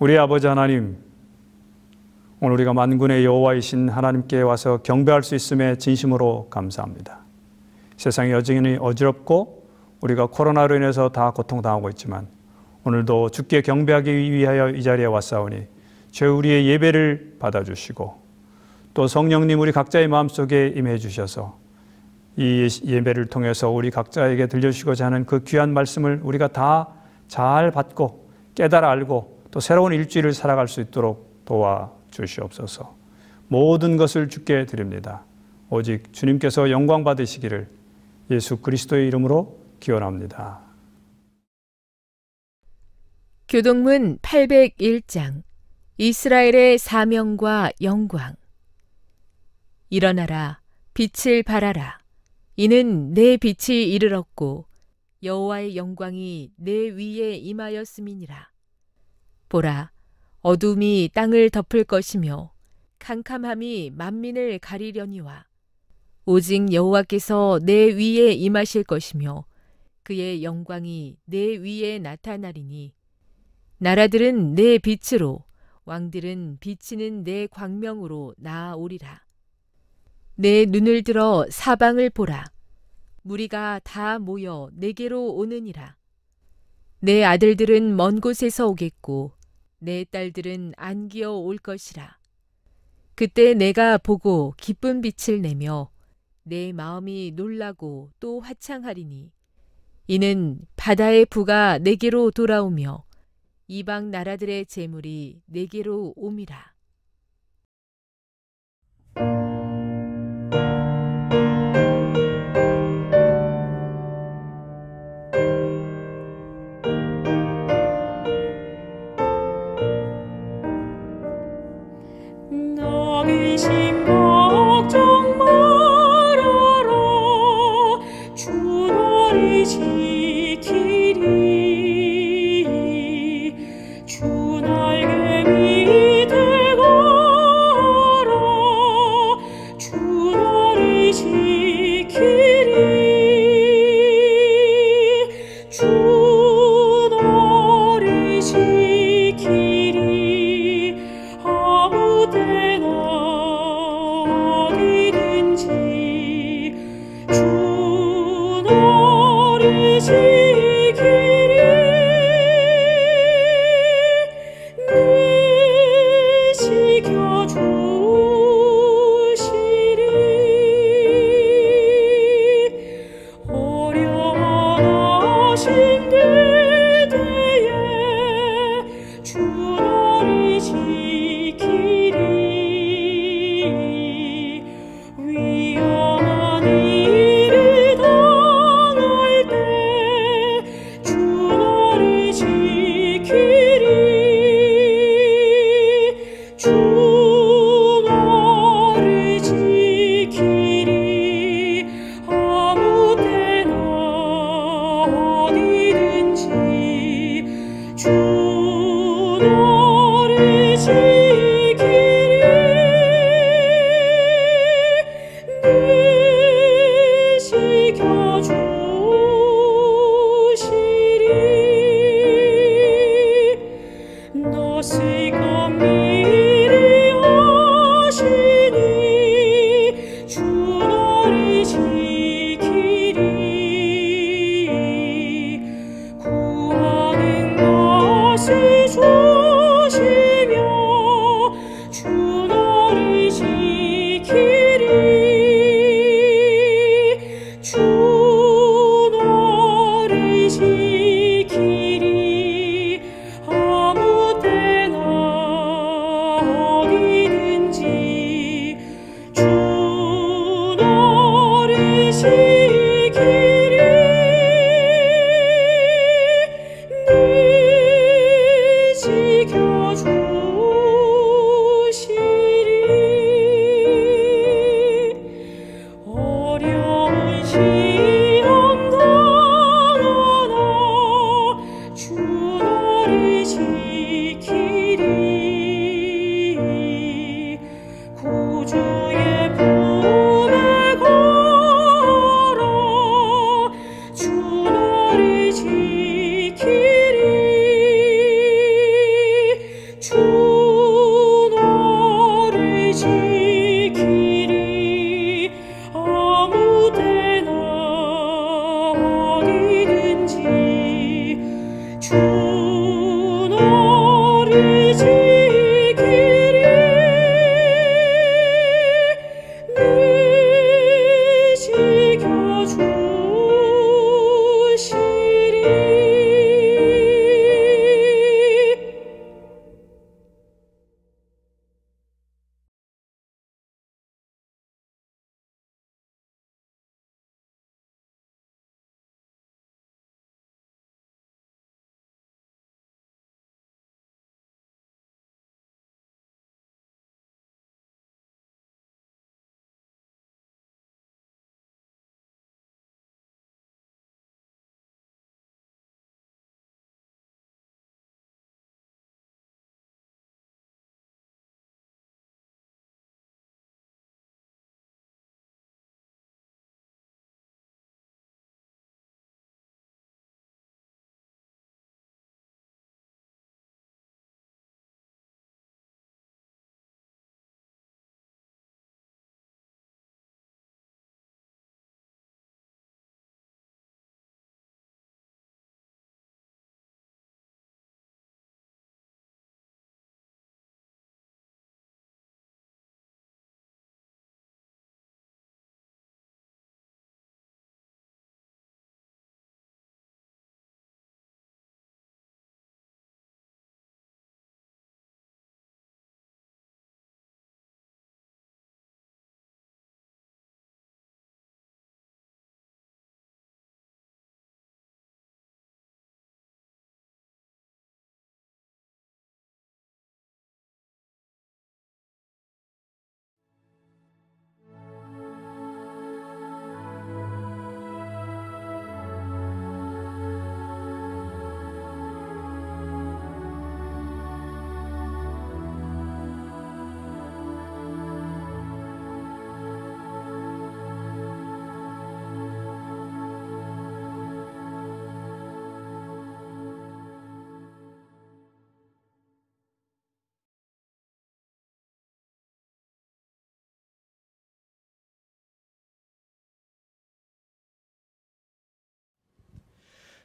우리 아버지 하나님, 오늘 우리가 만군의 여호와이신 하나님께 와서 경배할 수 있음에 진심으로 감사합니다. 세상이 여전히 어지럽고 우리가 코로나로 인해서 다 고통당하고 있지만 오늘도 주께 경배하기 위하여 이 자리에 왔사오니 주여 우리의 예배를 받아주시고 또 성령님 우리 각자의 마음속에 임해 주셔서 이 예배를 통해서 우리 각자에게 들려주시고자 하는 그 귀한 말씀을 우리가 다 잘 받고 깨달아 알고 또 새로운 일주일을 살아갈 수 있도록 도와주시옵소서. 모든 것을 주께 드립니다. 오직 주님께서 영광 받으시기를 예수 그리스도의 이름으로 기원합니다. 교동문 801장 이스라엘의 사명과 영광. 일어나라, 빛을 발하라. 이는 내 빛이 이르렀고 여호와의 영광이 내 위에 임하였음이니라. 보라, 어둠이 땅을 덮을 것이며 캄캄함이 만민을 가리려니와 오직 여호와께서 내 위에 임하실 것이며 그의 영광이 내 위에 나타나리니 나라들은 내 빛으로 왕들은 비치는 내 광명으로 나아오리라. 내 눈을 들어 사방을 보라. 무리가 다 모여 내게로 오느니라. 내 아들들은 먼 곳에서 오겠고 내 딸들은 안기어 올 것이라. 그때 내가 보고 기쁜 빛을 내며 내 마음이 놀라고 또 화창하리니 이는 바다의 부가 내게로 돌아오며 이방 나라들의 재물이 내게로 옴이라. 너희심 걱정 말아라. 주 너희 지키리. 주 날개 밑에 가라. 주 너희 지키리. 주 너희 지키리. 아무 때나 어디든지 주 너를 지키리. 늘 지켜주시리. 어려워하신 그대에 주 너를 지키리. 위험한 일을 당할 때 주 너를 지키리. 주 너를 지키리. 아무 때나 어디든지 주 너를 지키리. 늘 지켜주시리. 너스가 미리 하시니 주 너를 지키리. 구하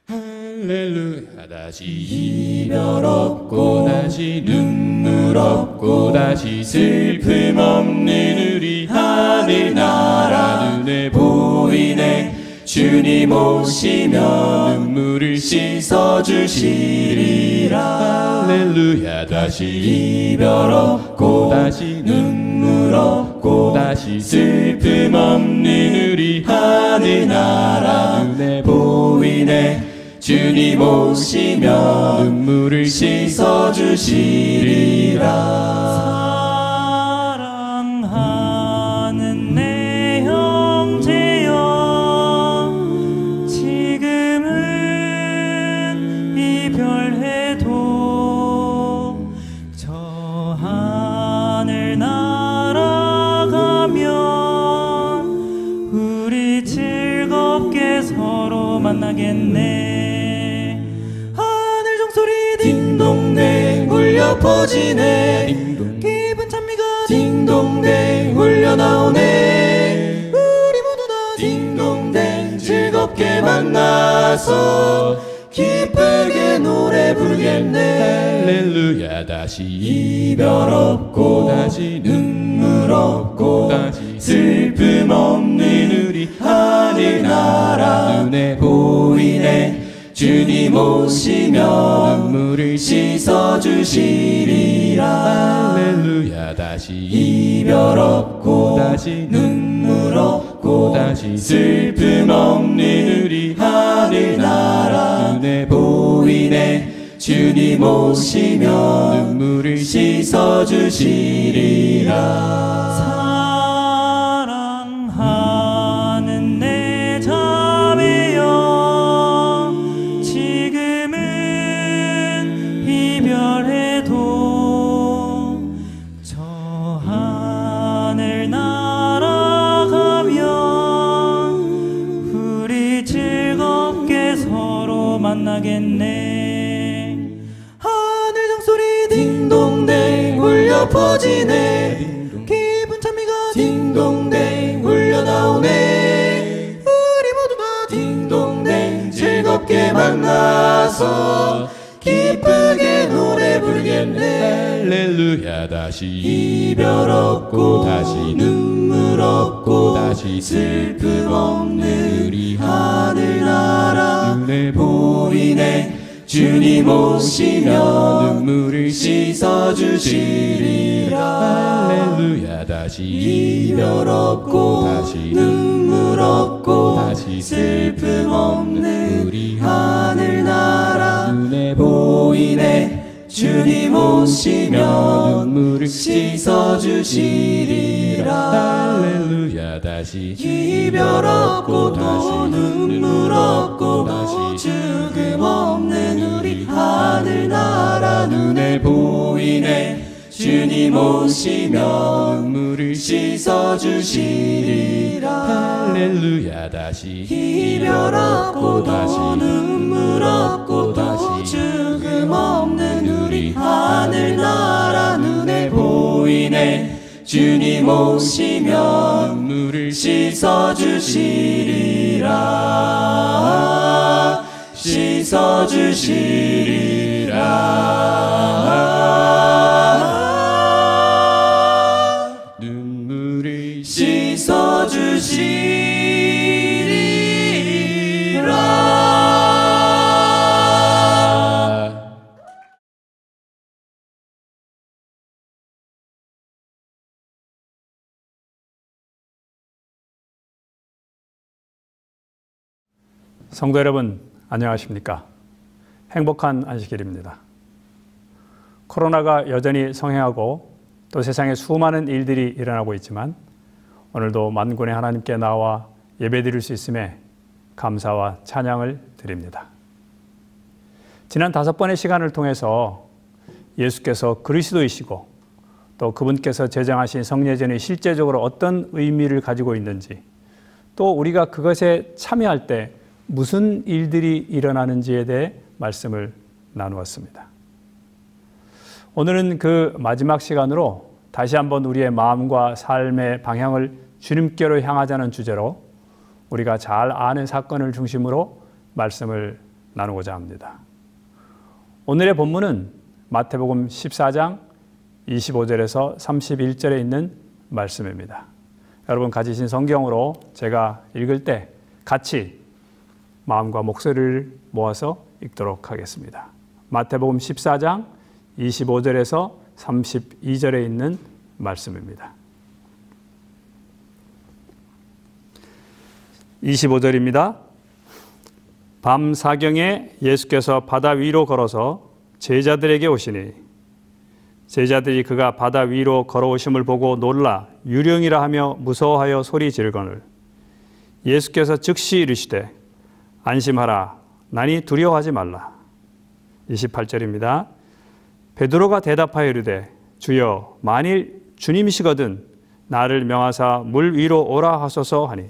할렐루야. 다시 이별 없고 다시 눈물 없고 다시 슬픔 없는 우리 하늘나라 눈에 보이네. 주님 오시면 눈물을 씻어주시리라. 할렐루야. 다시 이별 없고 다시 눈물 없고 다시 슬픔 없는 우리 하늘나라 눈에 보이네. 주님 오시면 눈물을 씻어주시리라. 사랑하는 내 형제여, 지금은 이별해도 저 하늘 날아가면 우리 즐겁게 서로 만나겠네. 딩동댕 울려 퍼지네. 기쁜 찬미가 딩동댕 울려 나오네. 우리 모두 다 딩동댕 즐겁게 만나서 기쁘게 노래 부르겠네. 할렐루야. 다시 이별 없고 다시 눈물 없고 다시 슬픔 없는 우리 하늘나라 눈에 보이네. 주님 오시면 눈물을 씻어주시리라. 할렐루야. 다시 이별 없고 다시 눈물 없고 다시 슬픔 없는 우리 하늘나라 눈에 보이네. 주님 오시면 눈물을 씻어주시리라. 사랑하는 내 자매여, 지금은 이별해도 저 하늘 날아가면 우리 즐겁게 서로 만나겠네. 하늘 종소리 딩동댕 울려 퍼지네. 기쁜 찬미가 딩동댕 울려 나오네. 우리 모두 다 딩동댕 즐겁게 만나서 기쁘게 노래 부르겠네. 할렐루야. 다시 이별 없고 다시 눈물 없고 다시 슬픔 없는 우리 하늘나라 눈에 보이네. 주님 오시면 눈물을 씻어주시리라. 할렐루야. 다시 이별 없고 다시 눈물 없고 다시 슬픔 없는 우리 하늘나라 눈에 보이네. 주님 오시면 눈물을 씻어주시리라. 할렐루야. 다시 이별 없고 다시 눈물 없고 다시 죽음 없는 우리 하늘나라 눈에 보이네. 주님 오시면 눈물을 씻어주시리라. 할렐루야. 다시 이별 없고 다시 눈물 없고 다시 죽음 없는 우리 하늘나라 눈에 보이네. 주님 오시면 눈물을 씻어주시리라. 씻어주시리라. 눈물을 씻어주시리라. 성도 여러분, 안녕하십니까? 행복한 안식일입니다. 코로나가 여전히 성행하고 또 세상에 수많은 일들이 일어나고 있지만 오늘도 만군의 하나님께 나와 예배드릴 수 있음에 감사와 찬양을 드립니다. 지난 5번의 시간을 통해서 예수께서 그리스도이시고 또 그분께서 제정하신 성례전이 실제적으로 어떤 의미를 가지고 있는지, 또 우리가 그것에 참여할 때 무슨 일들이 일어나는지에 대해 말씀을 나누었습니다. 오늘은 그 마지막 시간으로 다시 한번 우리의 마음과 삶의 방향을 주님께로 향하자는 주제로 우리가 잘 아는 사건을 중심으로 말씀을 나누고자 합니다. 오늘의 본문은 마태복음 14장 25절에서 31절에 있는 말씀입니다. 여러분 가지신 성경으로 제가 읽을 때 같이 마음과 목소리를 모아서 읽도록 하겠습니다. 마태복음 14장 25절에서 32절에 있는 말씀입니다. 25절입니다. 밤 사경에 예수께서 바다 위로 걸어서 제자들에게 오시니 제자들이 그가 바다 위로 걸어오심을 보고 놀라 유령이라 하며 무서워하여 소리 지르거늘 예수께서 즉시 이르시되 안심하라 나니 두려워하지 말라. 28절입니다. 베드로가 대답하여 이르되 주여 만일 주님이시거든 나를 명하사 물 위로 오라 하소서 하니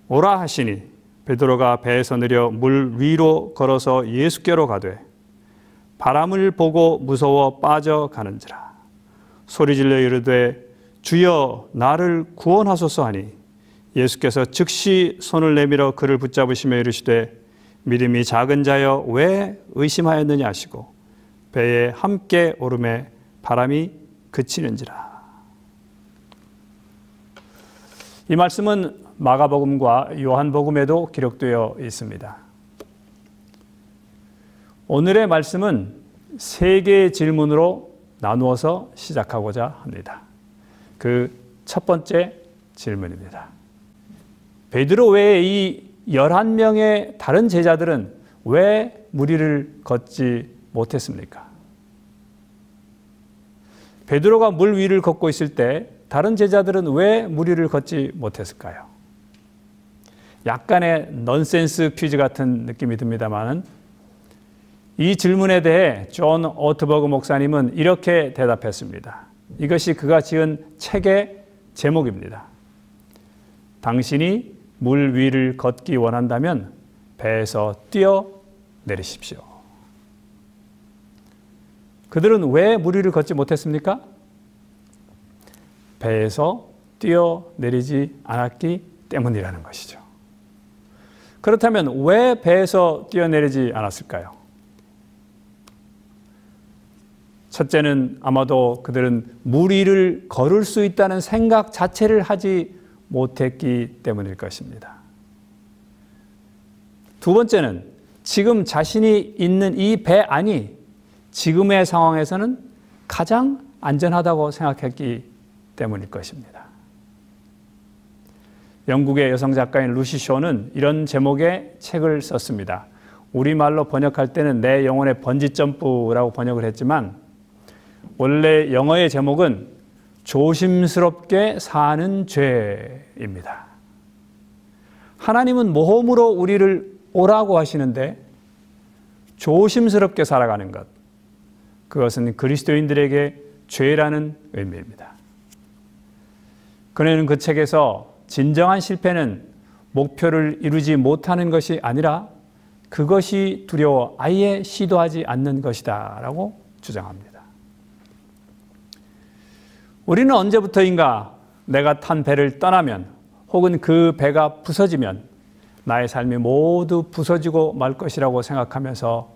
오라 하시니 베드로가 배에서 내려 물 위로 걸어서 예수께로 가되 바람을 보고 무서워 빠져가는지라 소리질러 이르되 주여 나를 구원하소서 하니 예수께서 즉시 손을 내밀어 그를 붙잡으시며 이르시되 믿음이 작은 자여 왜 의심하였느냐 하시고 배에 함께 오름에 바람이 그치는지라. 이 말씀은 마가복음과 요한복음에도 기록되어 있습니다. 오늘의 말씀은 세 개의 질문으로 나누어서 시작하고자 합니다. 그 첫 번째 질문입니다. 베드로 외에 이 11명의 다른 제자들은 왜 무리를 걷지 못했습니까? 베드로가 물 위를 걷고 있을 때 다른 제자들은 왜 무리를 걷지 못했을까요? 약간의 넌센스 퀴즈 같은 느낌이 듭니다만 이 질문에 대해 존 오트버그 목사님은 이렇게 대답했습니다. 이것이 그가 지은 책의 제목입니다. 당신이 물 위를 걷기 원한다면 배에서 뛰어내리십시오. 그들은 왜 물 위를 걷지 못했습니까? 배에서 뛰어내리지 않았기 때문이라는 것이죠. 그렇다면 왜 배에서 뛰어내리지 않았을까요? 첫째는 아마도 그들은 물 위를 걸을 수 있다는 생각 자체를 하지 못했기 때문일 것입니다. 두 번째는 지금 자신이 있는 이 배 안이 지금의 상황에서는 가장 안전하다고 생각했기 때문일 것입니다. 영국의 여성 작가인 루시 쇼는 이런 제목의 책을 썼습니다. 우리말로 번역할 때는 내 영혼의 번지점프라고 번역을 했지만 원래 영어의 제목은 조심스럽게 사는 죄입니다. 하나님은 모험으로 우리를 오라고 하시는데 조심스럽게 살아가는 것, 그것은 그리스도인들에게 죄라는 의미입니다. 그는 그 책에서 진정한 실패는 목표를 이루지 못하는 것이 아니라 그것이 두려워 아예 시도하지 않는 것이다 라고 주장합니다. 우리는 언제부터인가 내가 탄 배를 떠나면 혹은 그 배가 부서지면 나의 삶이 모두 부서지고 말 것이라고 생각하면서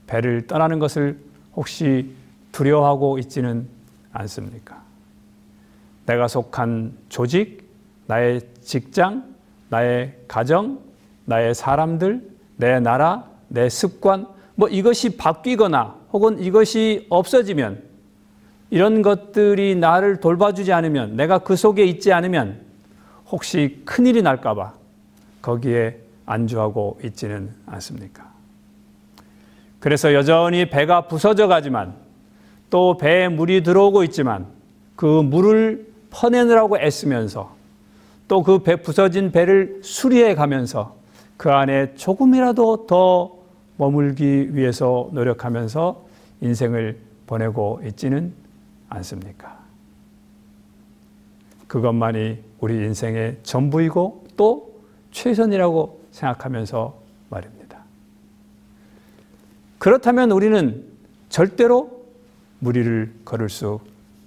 배를 떠나는 것을 혹시 두려워하고 있지는 않습니까? 내가 속한 조직, 나의 직장, 나의 가정, 나의 사람들, 내 나라, 내 습관, 이것이 바뀌거나 혹은 이것이 없어지면 이런 것들이 나를 돌봐주지 않으면 내가 그 속에 있지 않으면 혹시 큰일이 날까 봐 거기에 안주하고 있지는 않습니까? 그래서 여전히 배가 부서져 가지만 또 배에 물이 들어오고 있지만 그 물을 퍼내느라고 애쓰면서 또 그 부서진 배를 수리해 가면서 그 안에 조금이라도 더 머물기 위해서 노력하면서 인생을 보내고 있지는 않습니까? 그것만이 우리 인생의 전부이고 또 최선이라고 생각하면서 말입니다. 그렇다면 우리는 절대로 무리를 걸을 수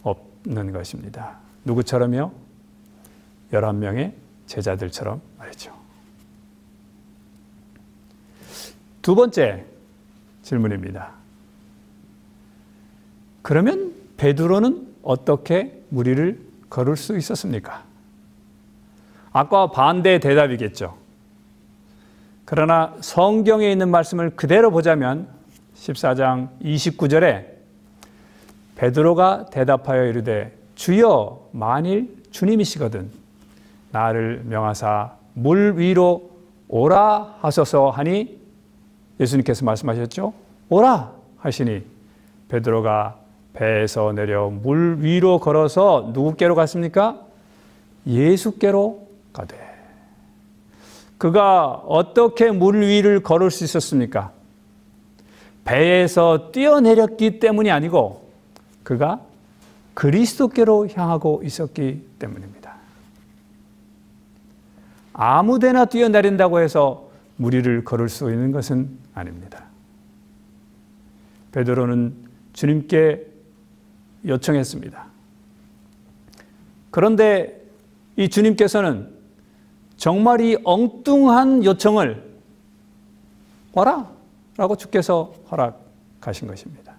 없는 것입니다. 누구처럼요? 11명의 제자들처럼 말이죠. 두 번째 질문입니다. 그러면 베드로는 어떻게 무리를 걸을 수 있었습니까? 아까 반대의 대답이겠죠. 그러나 성경에 있는 말씀을 그대로 보자면 14장 29절에 베드로가 대답하여 이르되 주여 만일 주님이시거든 나를 명하사 물 위로 오라 하소서 하니 예수님께서 말씀하셨죠. 오라 하시니 베드로가 배에서 내려 물 위로 걸어서 누구께로 갔습니까? 예수께로 가되. 그가 어떻게 물 위를 걸을 수 있었습니까? 배에서 뛰어내렸기 때문이 아니고 그가 그리스도께로 향하고 있었기 때문입니다. 아무데나 뛰어내린다고 해서 물 위를 걸을 수 있는 것은 아닙니다. 베드로는 주님께 요청했습니다. 그런데 이 주님께서는 정말 이 엉뚱한 요청을 와라 라고 주께서 허락하신 것입니다.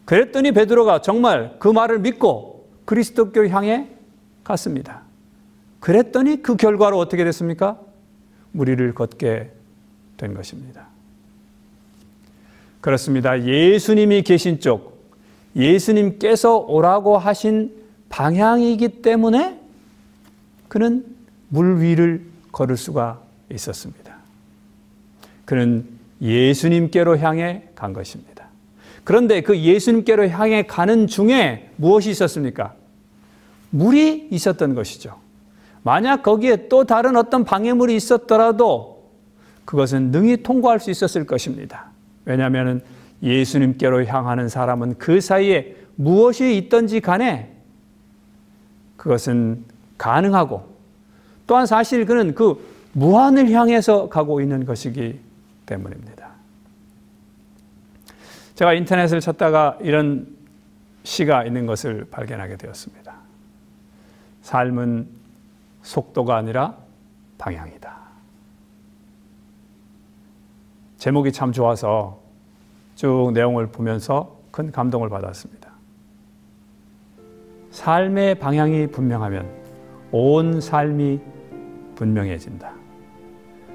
그랬더니 베드로가 정말 그 말을 믿고 그리스도께 향해 갔습니다. 그랬더니 그 결과로 어떻게 됐습니까? 무리를 걷게 된 것입니다. 그렇습니다. 예수님이 계신 쪽, 예수님께서 오라고 하신 방향이기 때문에 그는 물 위를 걸을 수가 있었습니다. 그는 예수님께로 향해 간 것입니다. 그런데 그 예수님께로 향해 가는 중에 무엇이 있었습니까? 물이 있었던 것이죠. 만약 거기에 또 다른 어떤 방해물이 있었더라도 그것은 능히 통과할 수 있었을 것입니다. 왜냐하면 예수님께로 향하는 사람은 그 사이에 무엇이 있든지 간에 그것은 가능하고 또한 사실 그는 그 무한을 향해서 가고 있는 것이기 때문입니다. 제가 인터넷을 찾다가 이런 시가 있는 것을 발견하게 되었습니다. 삶은 속도가 아니라 방향이다. 제목이 참 좋아서 쭉 내용을 보면서 큰 감동을 받았습니다. 삶의 방향이 분명하면 온 삶이 분명해진다.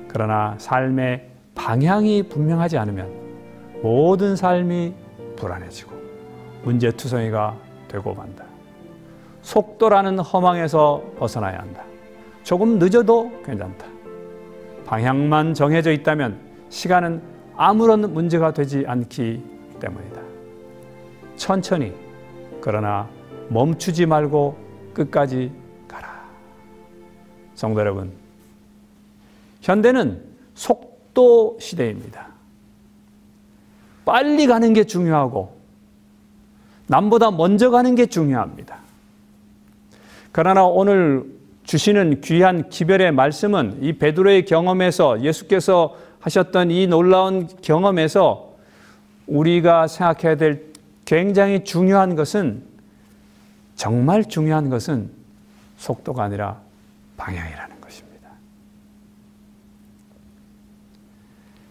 그러나 삶의 방향이 분명하지 않으면 모든 삶이 불안해지고 문제투성이가 되고 만다. 속도라는 허망에서 벗어나야 한다. 조금 늦어도 괜찮다. 방향만 정해져 있다면 시간은 아무런 문제가 되지 않기 때문이다. 천천히 그러나 멈추지 말고 끝까지 가라. 성도 여러분, 현대는 속도 시대입니다. 빨리 가는 게 중요하고 남보다 먼저 가는 게 중요합니다. 그러나 오늘 주시는 귀한 기별의 말씀은 이 베드로의 경험에서 예수께서 하셨던 이 놀라운 경험에서 우리가 생각해야 될 굉장히 중요한 것은 정말 중요한 것은 속도가 아니라 방향이라는 것입니다.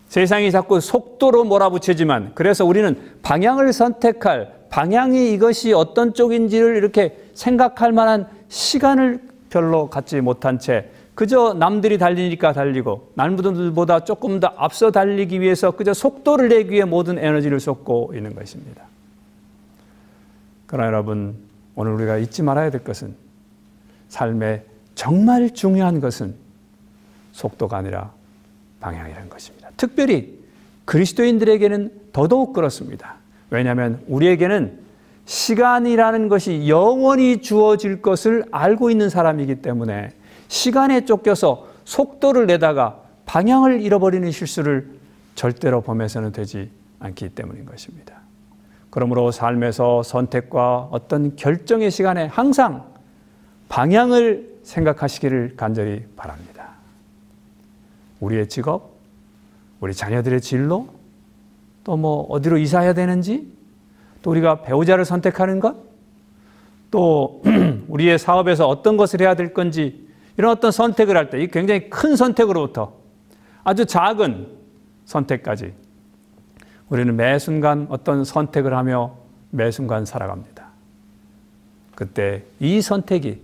세상이 자꾸 속도로 몰아붙이지만 그래서 우리는 방향을 선택할 방향이 이것이 어떤 쪽인지를 이렇게 생각할 만한 시간을 별로 갖지 못한 채 그저 남들이 달리니까 달리고 남들보다 조금 더 앞서 달리기 위해서 그저 속도를 내기 위해 모든 에너지를 쏟고 있는 것입니다. 그러나 여러분, 오늘 우리가 잊지 말아야 될 것은 삶에 정말 중요한 것은 속도가 아니라 방향이라는 것입니다. 특별히 그리스도인들에게는 더더욱 그렇습니다. 왜냐하면 우리에게는 시간이라는 것이 영원히 주어질 것을 알고 있는 사람이기 때문에 시간에 쫓겨서 속도를 내다가 방향을 잃어버리는 실수를 절대로 범해서는 되지 않기 때문인 것입니다. 그러므로 삶에서 선택과 어떤 결정의 시간에 항상 방향을 생각하시기를 간절히 바랍니다. 우리의 직업, 우리 자녀들의 진로, 또 어디로 이사해야 되는지, 또 우리가 배우자를 선택하는 것, 또 우리의 사업에서 어떤 것을 해야 될 건지 이런 어떤 선택을 할 때 이 굉장히 큰 선택으로부터 아주 작은 선택까지 우리는 매 순간 어떤 선택을 하며 매 순간 살아갑니다. 그때 이 선택이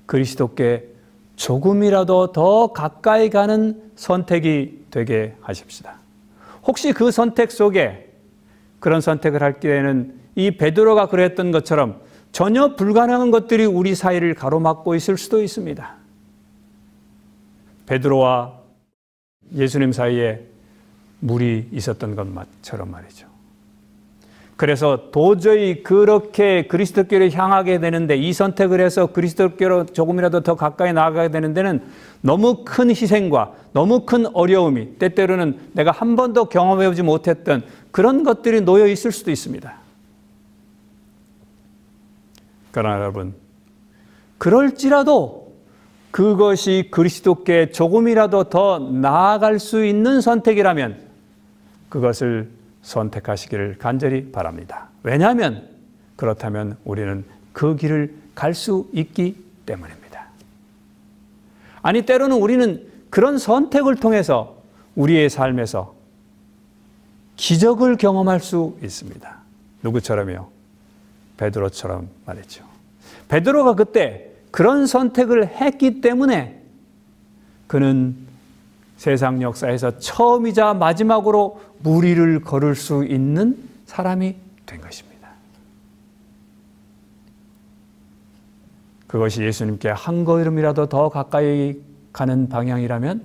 그리스도께 조금이라도 더 가까이 가는 선택이 되게 하십시다. 혹시 그 선택 속에 그런 선택을 할 때에는 이 베드로가 그랬던 것처럼 전혀 불가능한 것들이 우리 사이를 가로막고 있을 수도 있습니다. 베드로와 예수님 사이에 물이 있었던 것처럼 말이죠. 그래서 도저히 그렇게 그리스도께로 향하게 되는데, 이 선택을 해서 그리스도께로 조금이라도 더 가까이 나아가게 되는 데는 너무 큰 희생과 너무 큰 어려움이, 때때로는 내가 한 번도 경험해보지 못했던 그런 것들이 놓여 있을 수도 있습니다. 그러나 여러분, 그럴지라도 그것이 그리스도께 조금이라도 더 나아갈 수 있는 선택이라면 그것을 선택하시기를 간절히 바랍니다. 왜냐하면 그렇다면 우리는 그 길을 갈 수 있기 때문입니다. 아니, 때로는 우리는 그런 선택을 통해서 우리의 삶에서 기적을 경험할 수 있습니다. 누구처럼요? 베드로처럼 말이죠. 베드로가 그때 그런 선택을 했기 때문에 그는 세상 역사에서 처음이자 마지막으로 물 위를 걸을 수 있는 사람이 된 것입니다. 그것이 예수님께 한 걸음이라도 더 가까이 가는 방향이라면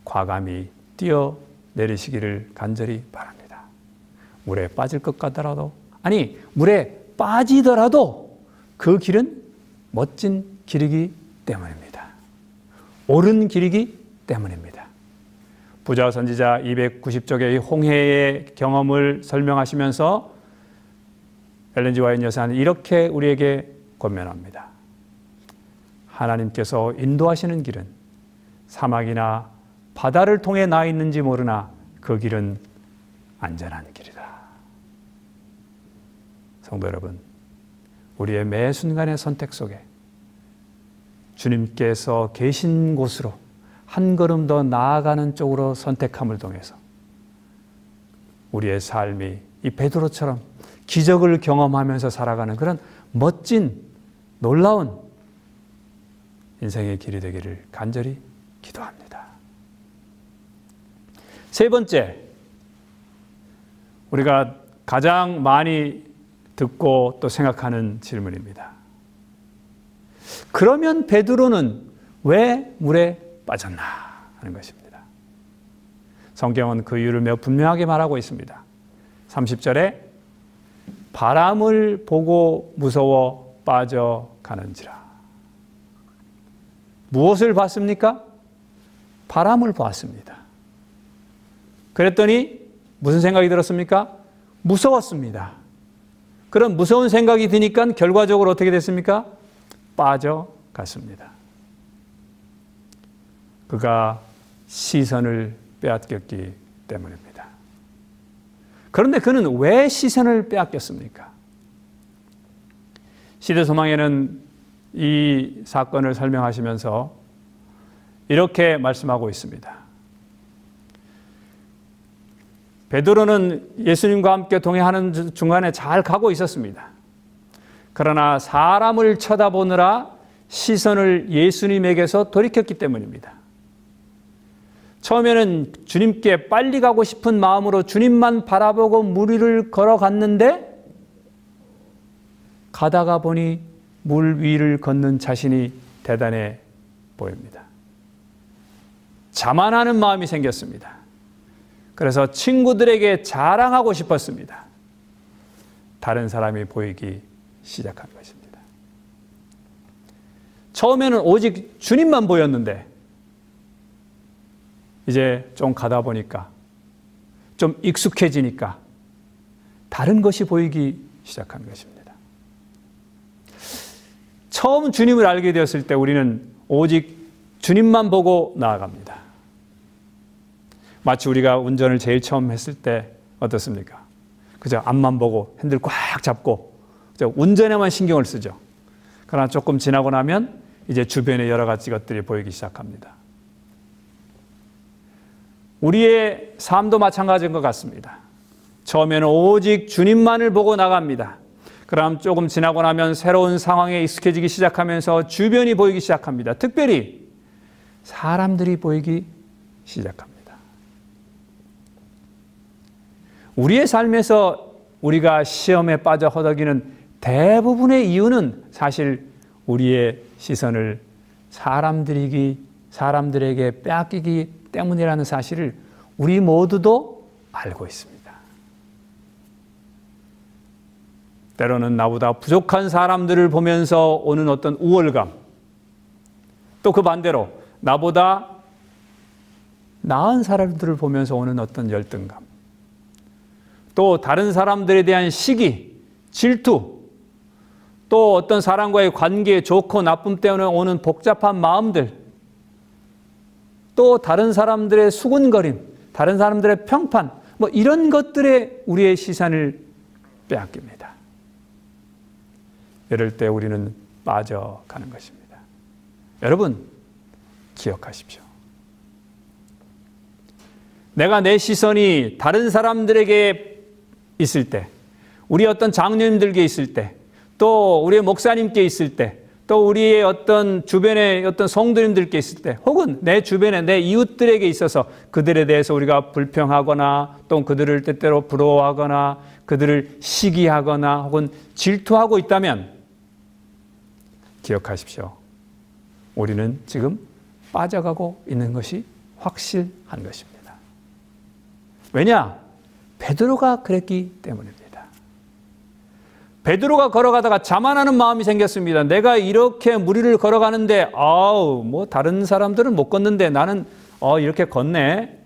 과감히 뛰어내리시기를 간절히 바랍니다. 물에 빠질 것 같더라도, 아니 물에 빠지더라도 그 길은 멋진 길이기 때문입니다. 옳은 길이기 때문입니다. 부자 선지자 290쪽의 홍해의 경험을 설명하시면서 엘렌 G. 화이트 여사는 이렇게 우리에게 권면합니다. 하나님께서 인도하시는 길은 사막이나 바다를 통해 나 있는지 모르나 그 길은 안전한 길이다. 성도 여러분, 우리의 매 순간의 선택 속에 주님께서 계신 곳으로 한 걸음 더 나아가는 쪽으로 선택함을 통해서 우리의 삶이 이 베드로처럼 기적을 경험하면서 살아가는 그런 멋진 놀라운 인생의 길이 되기를 간절히 기도합니다. 세 번째, 우리가 가장 많이 듣고 또 생각하는 질문입니다. 그러면 베드로는 왜 물에 빠졌나 하는 것입니다. 성경은 그 이유를 매우 분명하게 말하고 있습니다. 30절에 바람을 보고 무서워 빠져가는지라. 무엇을 봤습니까? 바람을 보았습니다. 그랬더니 무슨 생각이 들었습니까? 무서웠습니다. 그런 무서운 생각이 드니까 결과적으로 어떻게 됐습니까? 빠져갔습니다. 그가 시선을 빼앗겼기 때문입니다. 그런데 그는 왜 시선을 빼앗겼습니까? 시대소망에는 이 사건을 설명하시면서 이렇게 말씀하고 있습니다. 베드로는 예수님과 함께 동행하는 중간에 잘 가고 있었습니다. 그러나 사람을 쳐다보느라 시선을 예수님에게서 돌이켰기 때문입니다. 처음에는 주님께 빨리 가고 싶은 마음으로 주님만 바라보고 물 위를 걸어갔는데 가다가 보니 물 위를 걷는 자신이 대단해 보입니다. 자만하는 마음이 생겼습니다. 그래서 친구들에게 자랑하고 싶었습니다. 다른 사람이 보이기 시작한 것입니다. 처음에는 오직 주님만 보였는데 이제 좀 가다 보니까, 좀 익숙해지니까 다른 것이 보이기 시작한 것입니다. 처음 주님을 알게 되었을 때 우리는 오직 주님만 보고 나아갑니다. 마치 우리가 운전을 제일 처음 했을 때 어떻습니까? 그저 앞만 보고 핸들 꽉 잡고 그저 운전에만 신경을 쓰죠. 그러나 조금 지나고 나면 이제 주변의 여러 가지 것들이 보이기 시작합니다. 우리의 삶도 마찬가지인 것 같습니다. 처음에는 오직 주님만을 보고 나갑니다. 그럼 조금 지나고 나면 새로운 상황에 익숙해지기 시작하면서 주변이 보이기 시작합니다. 특별히 사람들이 보이기 시작합니다. 우리의 삶에서 우리가 시험에 빠져 허덕이는 대부분의 이유는 사실 우리의 시선을 사람들에게 빼앗기기 때문이라는 사실을 우리 모두도 알고 있습니다. 때로는 나보다 부족한 사람들을 보면서 오는 어떤 우월감, 또 그 반대로 나보다 나은 사람들을 보면서 오는 어떤 열등감, 또 다른 사람들에 대한 시기, 질투, 또 어떤 사람과의 관계 좋고 나쁨 때문에 오는 복잡한 마음들, 또 다른 사람들의 수군거림, 다른 사람들의 평판, 이런 것들에 우리의 시선을 빼앗깁니다. 이럴 때 우리는 빠져가는 것입니다. 여러분, 기억하십시오. 내가 내 시선이 다른 사람들에게 있을 때, 우리 어떤 장로님들께 있을 때, 또 우리의 목사님께 있을 때, 또 우리의 어떤 주변의 어떤 성도님들께 있을 때, 혹은 내 주변에 내 이웃들에게 있어서 그들에 대해서 우리가 불평하거나 또 그들을 때때로 부러워하거나 그들을 시기하거나 혹은 질투하고 있다면 기억하십시오. 우리는 지금 빠져가고 있는 것이 확실한 것입니다. 왜냐? 베드로가 그랬기 때문입니다. 베드로가 걸어가다가 자만하는 마음이 생겼습니다. 내가 이렇게 무리를 걸어가는데 다른 사람들은 못 걷는데 나는 이렇게 걷네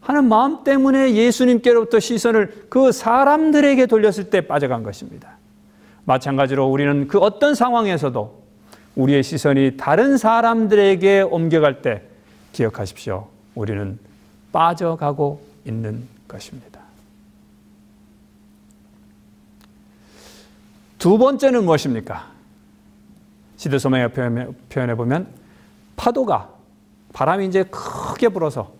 하는 마음 때문에 예수님께로부터 시선을 그 사람들에게 돌렸을 때 빠져간 것입니다. 마찬가지로 우리는 그 어떤 상황에서도 우리의 시선이 다른 사람들에게 옮겨갈 때 기억하십시오. 우리는 빠져가고 있는 것입니다. 두 번째는 무엇입니까? 시대소명의 표현해 보면 바람이 이제 크게 불어서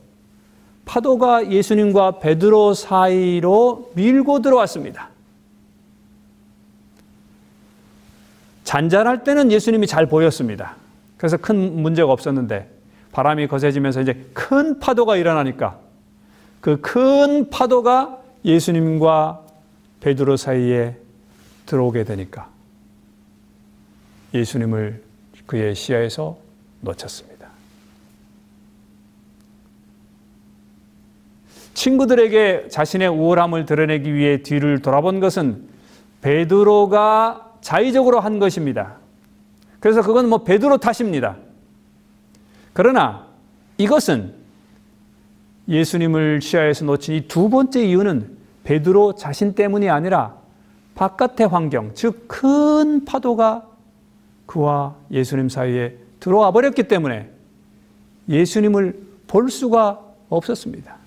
파도가 예수님과 베드로 사이로 밀고 들어왔습니다. 잔잔할 때는 예수님이 잘 보였습니다. 그래서 큰 문제가 없었는데 바람이 거세지면서 이제 큰 파도가 일어나니까 그 큰 파도가 예수님과 베드로 사이에 들어오게 되니까 예수님을 그의 시야에서 놓쳤습니다. 친구들에게 자신의 우월함을 드러내기 위해 뒤를 돌아본 것은 베드로가 자의적으로 한 것입니다. 그래서 그건 베드로 탓입니다. 그러나 이것은 예수님을 시야에서 놓친 이 두 번째 이유는 베드로 자신 때문이 아니라 바깥의 환경, 즉 큰 파도가 그와 예수님 사이에 들어와 버렸기 때문에 예수님을 볼 수가 없었습니다.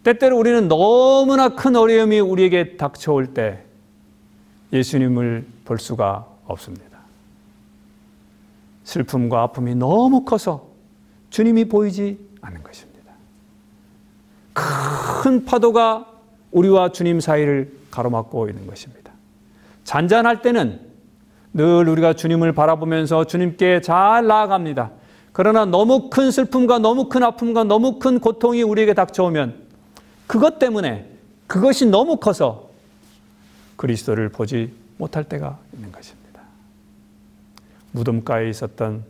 때때로 우리는 너무나 큰 어려움이 우리에게 닥쳐올 때 예수님을 볼 수가 없습니다. 슬픔과 아픔이 너무 커서 주님이 보이지 않는 것입니다. 큰 파도가 우리와 주님 사이를 가로막고 있는 것입니다. 잔잔할 때는 늘 우리가 주님을 바라보면서 주님께 잘 나아갑니다. 그러나 너무 큰 슬픔과 너무 큰 아픔과 너무 큰 고통이 우리에게 닥쳐오면 그것 때문에 그것이 너무 커서 그리스도를 보지 못할 때가 있는 것입니다. 무덤가에 있었던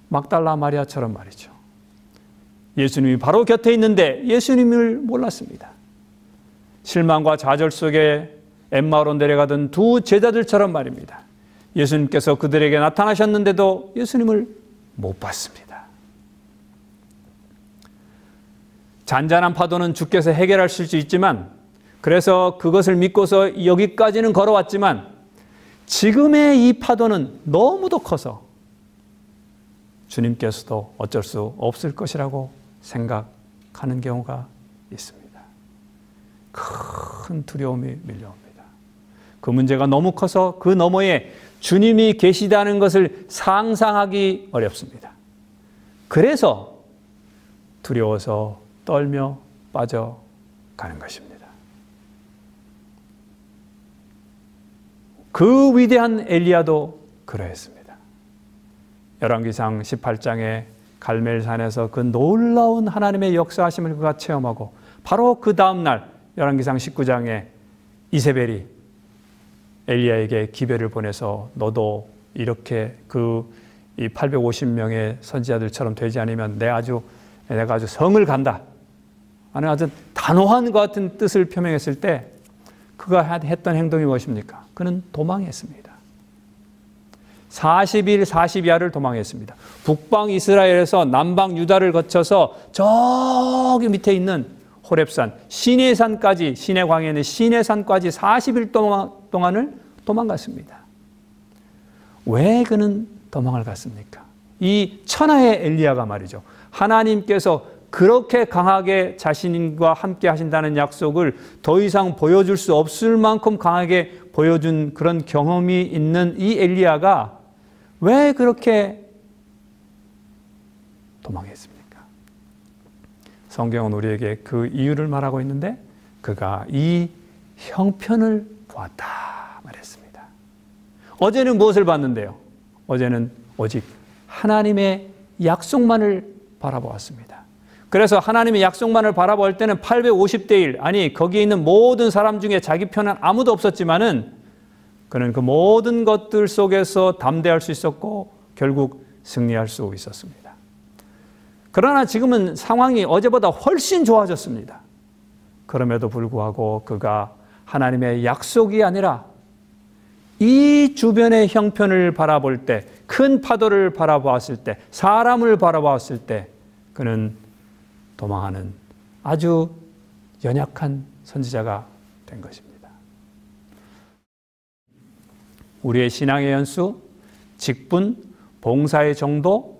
막달라 마리아처럼 말이죠. 예수님이 바로 곁에 있는데 예수님을 몰랐습니다. 실망과 좌절 속에 엠마오로 내려가던 두 제자들처럼 말입니다. 예수님께서 그들에게 나타나셨는데도 예수님을 못 봤습니다. 잔잔한 파도는 주께서 해결하실 수 있지만 그래서 그것을 믿고서 여기까지는 걸어왔지만 지금의 이 파도는 너무도 커서 주님께서도 어쩔 수 없을 것이라고 생각하는 경우가 있습니다. 큰 두려움이 밀려옵니다. 그 문제가 너무 커서 그 너머에 주님이 계시다는 것을 상상하기 어렵습니다. 그래서 두려워서 떨며 빠져가는 것입니다. 그 위대한 엘리야도 그러했습니다. 열왕기상 18장에 갈멜산에서 그 놀라운 하나님의 역사하심을 그가 체험하고 바로 그 다음 날 열왕기상 19장에 이세벨이 엘리야에게 기별을 보내서 너도 이렇게 이 850명의 선지자들처럼 되지 않으면 내가 아주 성을 간다 하는 아주 단호한 것 같은 뜻을 표명했을 때 그가 했던 행동이 무엇입니까? 그는 도망했습니다. 40일 40야를 도망했습니다. 북방 이스라엘에서 남방 유다를 거쳐서 저기 밑에 있는 호렙산, 시내산까지, 시내 광야에 있는 시내산까지 40일 동안을 도망갔습니다. 왜 그는 도망을 갔습니까? 이 천하의 엘리야가 말이죠. 하나님께서 그렇게 강하게 자신과 함께 하신다는 약속을 더 이상 보여줄 수 없을 만큼 강하게 보여준 그런 경험이 있는 이 엘리야가 왜 그렇게 도망했습니까? 성경은 우리에게 그 이유를 말하고 있는데 그가 이 형편을 보았다 말했습니다. 어제는 무엇을 봤는데요? 어제는 오직 하나님의 약속만을 바라보았습니다. 그래서 하나님의 약속만을 바라볼 때는 850대 1, 아니 거기에 있는 모든 사람 중에 자기 편은 아무도 없었지만은 그는 그 모든 것들 속에서 담대할 수 있었고 결국 승리할 수 있었습니다. 그러나 지금은 상황이 어제보다 훨씬 좋아졌습니다. 그럼에도 불구하고 그가 하나님의 약속이 아니라 이 주변의 형편을 바라볼 때, 큰 파도를 바라보았을 때, 사람을 바라보았을 때 그는 도망하는 아주 연약한 선지자가 된 것입니다. 우리의 신앙의 연수, 직분, 봉사의 정도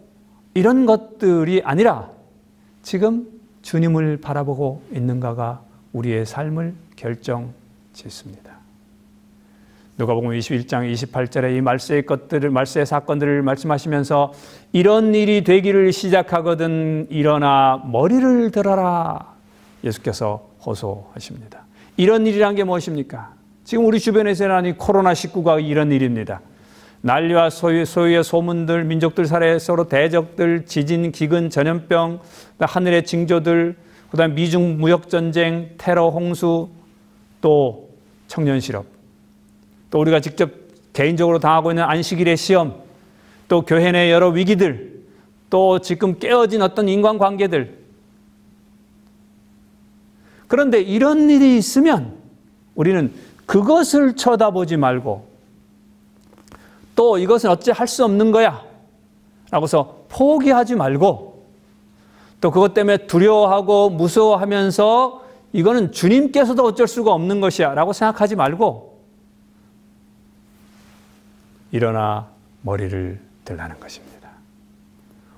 이런 것들이 아니라 지금 주님을 바라보고 있는가가 우리의 삶을 결정짓습니다. 누가복음 21장 28절에 이 말세의 사건들을 말씀하시면서 이런 일이 되기를 시작하거든 일어나 머리를 들어라 예수께서 호소하십니다. 이런 일이란 게 무엇입니까? 지금 우리 주변에서 일어나는 코로나19가 이런 일입니다. 난리와 소유의 소문들, 민족들 사이에 서로 대적들, 지진, 기근, 전염병, 하늘의 징조들, 그다음 미중 무역전쟁, 테러, 홍수, 또 청년 실업, 또 우리가 직접 개인적으로 당하고 있는 안식일의 시험, 또 교회 내 여러 위기들, 또 지금 깨어진 어떤 인간관계들. 그런데 이런 일이 있으면 우리는 그것을 쳐다보지 말고 또 이것은 어찌 할 수 없는 거야 라고서 포기하지 말고 또 그것 때문에 두려워하고 무서워하면서 이거는 주님께서도 어쩔 수가 없는 것이야 라고 생각하지 말고 일어나 머리를 들라는 것입니다.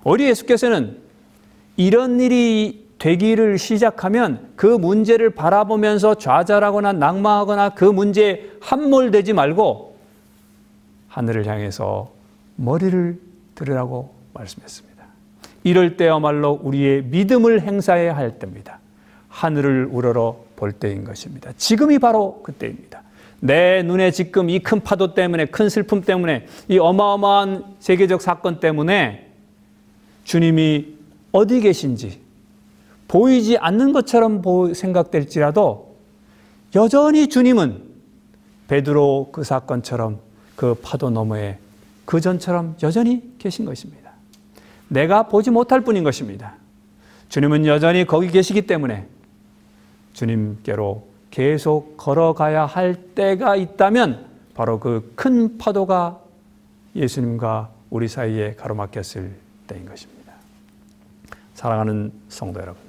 우리 예수께서는 이런 일이 되기를 시작하면 그 문제를 바라보면서 좌절하거나 낙망하거나 그 문제에 함몰되지 말고 하늘을 향해서 머리를 들으라고 말씀했습니다. 이럴 때야말로 우리의 믿음을 행사해야 할 때입니다. 하늘을 우러러 볼 때인 것입니다. 지금이 바로 그때입니다. 내 눈에 지금 이 큰 파도 때문에, 큰 슬픔 때문에, 이 어마어마한 세계적 사건 때문에 주님이 어디 계신지 보이지 않는 것처럼 생각될지라도 여전히 주님은 베드로 그 사건처럼 그 파도 너머에 그 전처럼 여전히 계신 것입니다. 내가 보지 못할 뿐인 것입니다. 주님은 여전히 거기 계시기 때문에 주님께로 계속 걸어가야 할 때가 있다면 바로 그 큰 파도가 예수님과 우리 사이에 가로막혔을 때인 것입니다. 사랑하는 성도 여러분,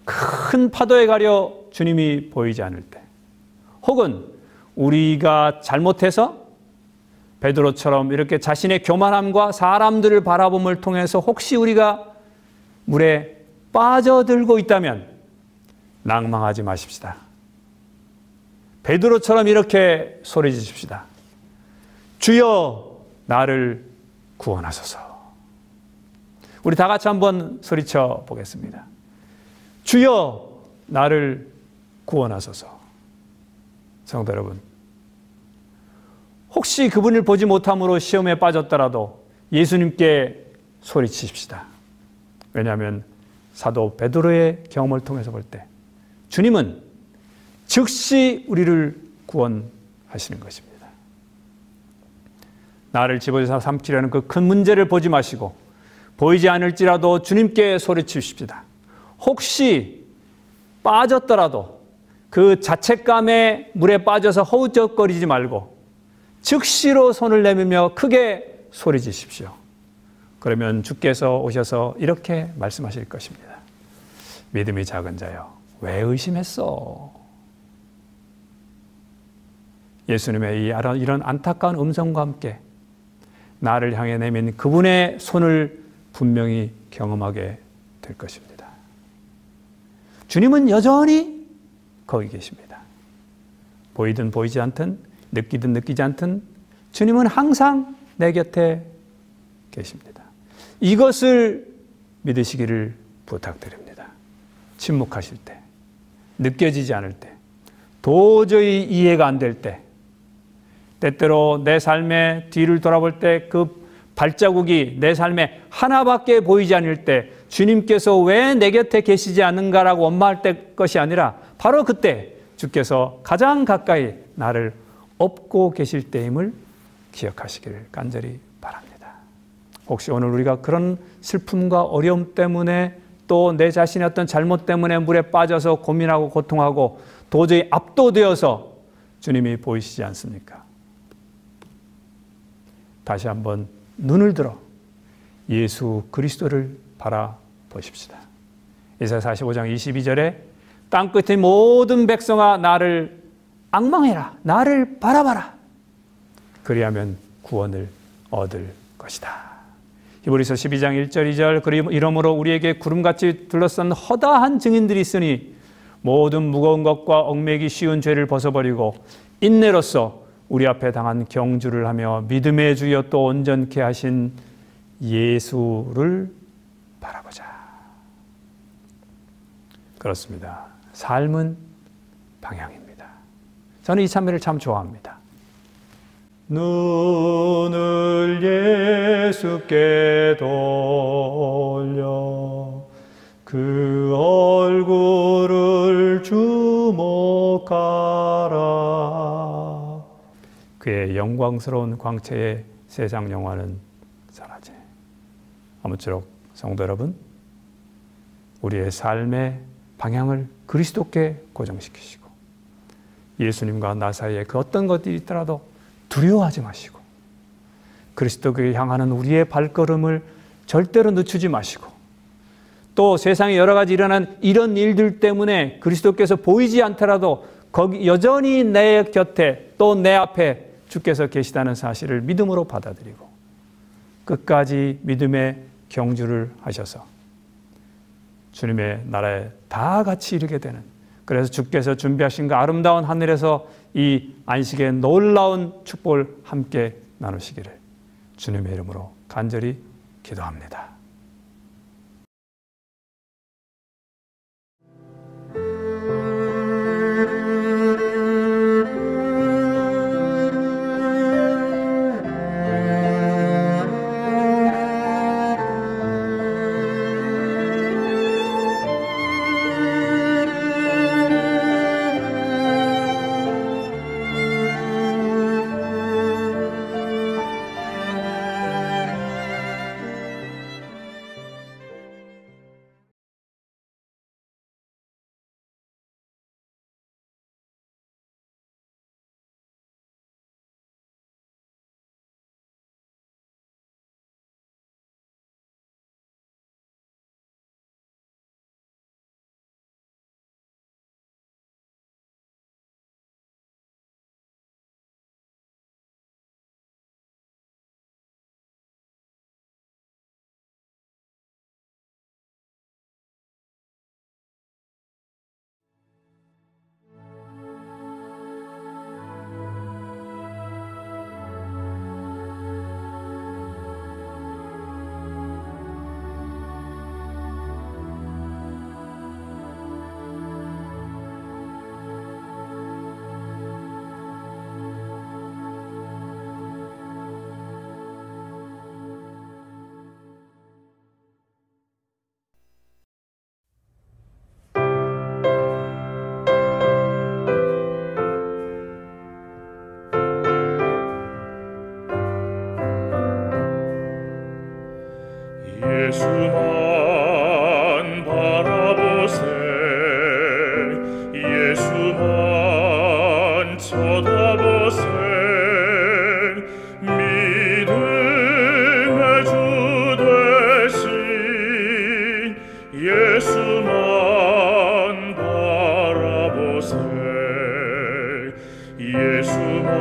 큰 파도에 가려 주님이 보이지 않을 때, 혹은 우리가 잘못해서 베드로처럼 이렇게 자신의 교만함과 사람들을 바라봄을 통해서 혹시 우리가 물에 빠져들고 있다면 낭망하지 마십시다. 베드로처럼 이렇게 소리지십시다. 주여 나를 구원하소서. 우리 다 같이 한번 소리쳐 보겠습니다. 주여 나를 구원하소서. 성도 여러분, 혹시 그분을 보지 못함으로 시험에 빠졌더라도 예수님께 소리치십시다. 왜냐하면 사도 베드로의 경험을 통해서 볼 때 주님은 즉시 우리를 구원하시는 것입니다. 나를 집어서 삼키려는 그 큰 문제를 보지 마시고 보이지 않을지라도 주님께 소리치십시다. 혹시 빠졌더라도 그 자책감에 물에 빠져서 허우적거리지 말고 즉시로 손을 내밀며 크게 소리지십시오. 그러면 주께서 오셔서 이렇게 말씀하실 것입니다. 믿음이 작은 자여, 왜 의심했어? 예수님의 이런 안타까운 음성과 함께 나를 향해 내민 그분의 손을 분명히 경험하게 될 것입니다. 주님은 여전히 거기 계십니다. 보이든 보이지 않든 느끼든 느끼지 않든 주님은 항상 내 곁에 계십니다. 이것을 믿으시기를 부탁드립니다. 침묵하실 때, 느껴지지 않을 때, 도저히 이해가 안 될 때, 때때로 내 삶의 뒤를 돌아볼 때 그 발자국이 내 삶에 하나밖에 보이지 않을 때 주님께서 왜 내 곁에 계시지 않는가라고 원망할 때 것이 아니라 바로 그때 주께서 가장 가까이 나를 업고 계실 때임을 기억하시기를 간절히 바랍니다. 혹시 오늘 우리가 그런 슬픔과 어려움 때문에 또 내 자신의 어떤 잘못 때문에 물에 빠져서 고민하고 고통하고 도저히 압도되어서 주님이 보이시지 않습니까? 다시 한번 눈을 들어 예수 그리스도를 바라보십시다. 이사야 45장 22절에 땅끝의 모든 백성아 나를 앙망해라. 나를 바라봐라. 그리하면 구원을 얻을 것이다. 히브리서 12장 1절 2절 이러므로 우리에게 구름같이 둘러싼 허다한 증인들이 있으니 모든 무거운 것과 얽매기 쉬운 죄를 벗어버리고 인내로써 우리 앞에 당한 경주를 하며 믿음의 주여 또 온전케 하신 예수를 바라보자. 그렇습니다. 삶은 방향입니다. 저는 이 찬미를 참 좋아합니다. 눈을 예수께 돌려 그 얼굴을 주목하라. 그의 영광스러운 광채에 세상 영화는 사라져. 아무쪼록 성도 여러분, 우리의 삶의 방향을 그리스도께 고정시키시고 예수님과 나 사이에 그 어떤 것들이 있더라도 두려워하지 마시고 그리스도께 향하는 우리의 발걸음을 절대로 늦추지 마시고 또 세상에 여러 가지 일어난 이런 일들 때문에 그리스도께서 보이지 않더라도 거기 여전히 내 곁에 또 내 앞에 주께서 계시다는 사실을 믿음으로 받아들이고 끝까지 믿음의 경주를 하셔서 주님의 나라에 다 같이 이르게 되는, 그래서 주께서 준비하신 그 아름다운 하늘에서 이 안식의 놀라운 축복을 함께 나누시기를 주님의 이름으로 간절히 기도합니다. 예수만 바라보세 예수만 쳐다보세 믿음의 주 되신 예수만 바라보세 예수만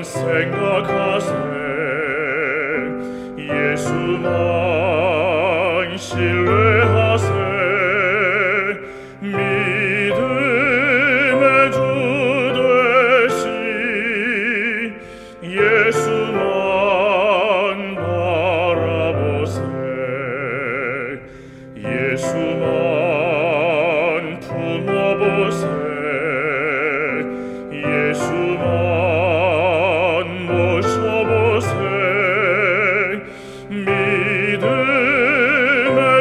생각하세 예수만 신뢰하세 믿음의 주 되신 예수만 바라보세 예수만 품어보세 예수만 모셔보세 믿음의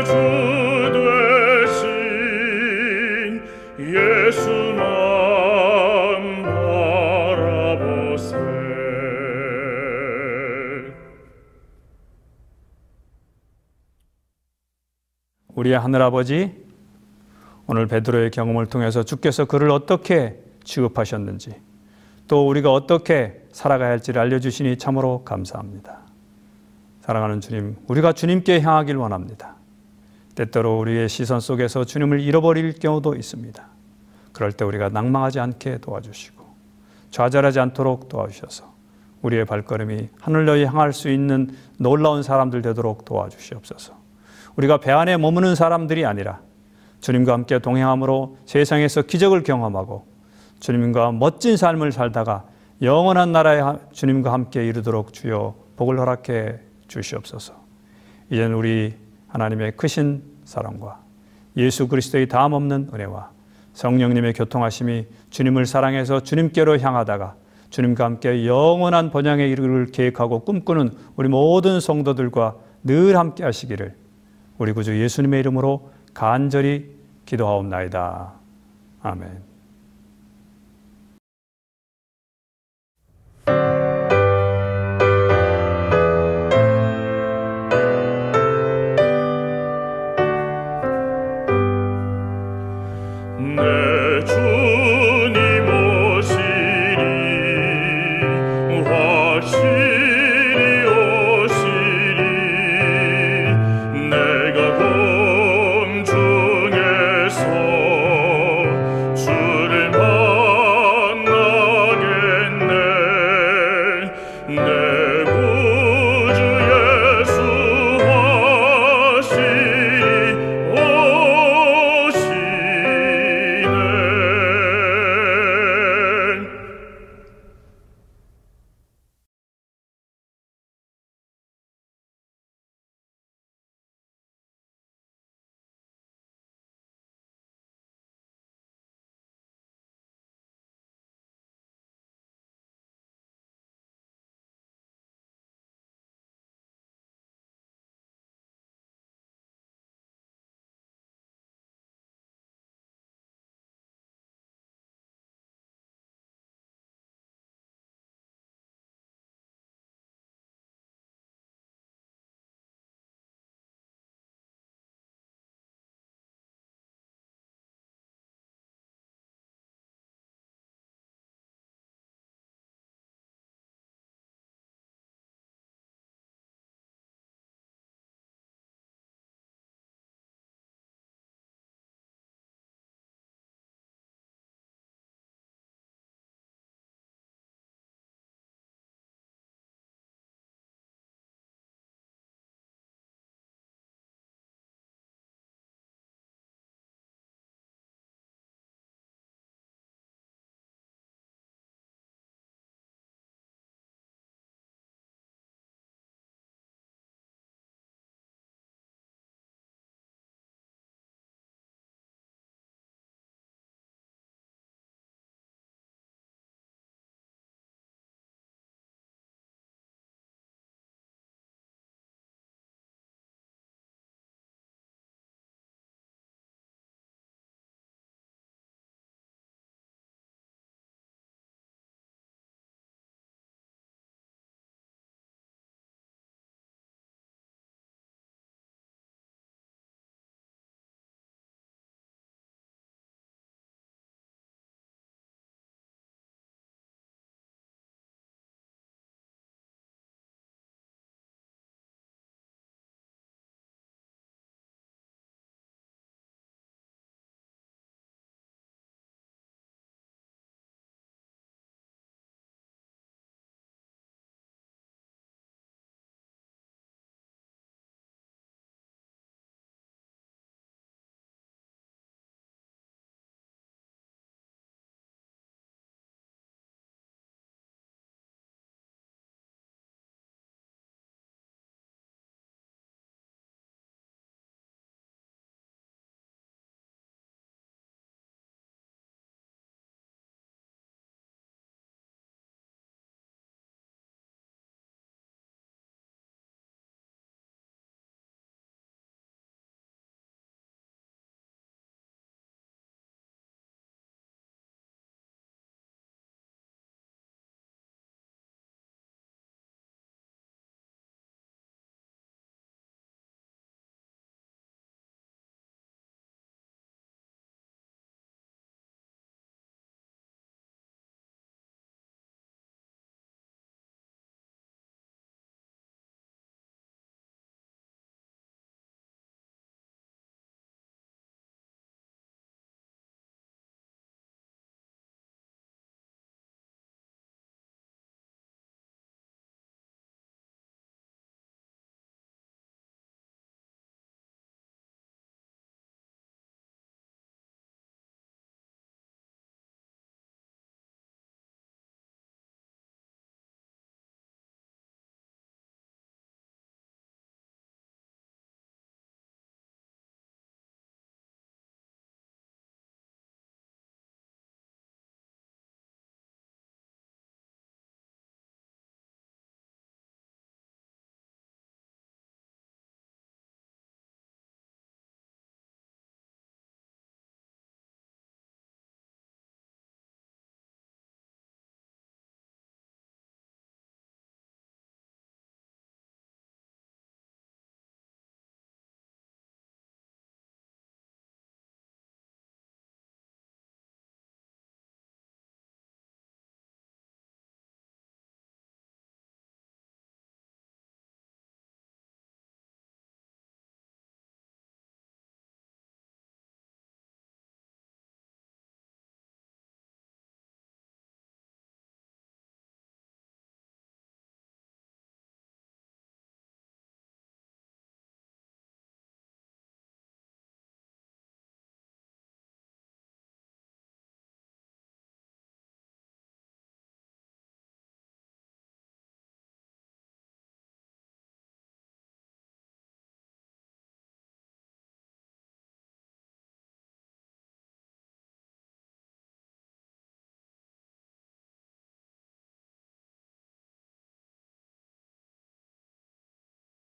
주 되신 예수만 바라보세. 우리의 하늘아버지, 오늘 베드로의 경험을 통해서 주께서 그를 어떻게 취급하셨는지 또 우리가 어떻게 살아가야 할지를 알려주시니 참으로 감사합니다. 사랑하는 주님, 우리가 주님께 향하길 원합니다. 때때로 우리의 시선 속에서 주님을 잃어버릴 경우도 있습니다. 그럴 때 우리가 낭망하지 않게 도와주시고 좌절하지 않도록 도와주셔서 우리의 발걸음이 하늘로 향할 수 있는 놀라운 사람들 되도록 도와주시옵소서. 우리가 배 안에 머무는 사람들이 아니라 주님과 함께 동행함으로 세상에서 기적을 경험하고 주님과 멋진 삶을 살다가 영원한 나라에 주님과 함께 이르도록 주여 복을 허락해 주시옵소서. 이제는 우리 하나님의 크신 사랑과 예수 그리스도의 다함없는 은혜와 성령님의 교통하심이 주님을 사랑해서 주님께로 향하다가 주님과 함께 영원한 번영에 이르기를 계획하고 꿈꾸는 우리 모든 성도들과 늘 함께 하시기를 우리 구주 예수님의 이름으로 간절히 기도하옵나이다. 아멘.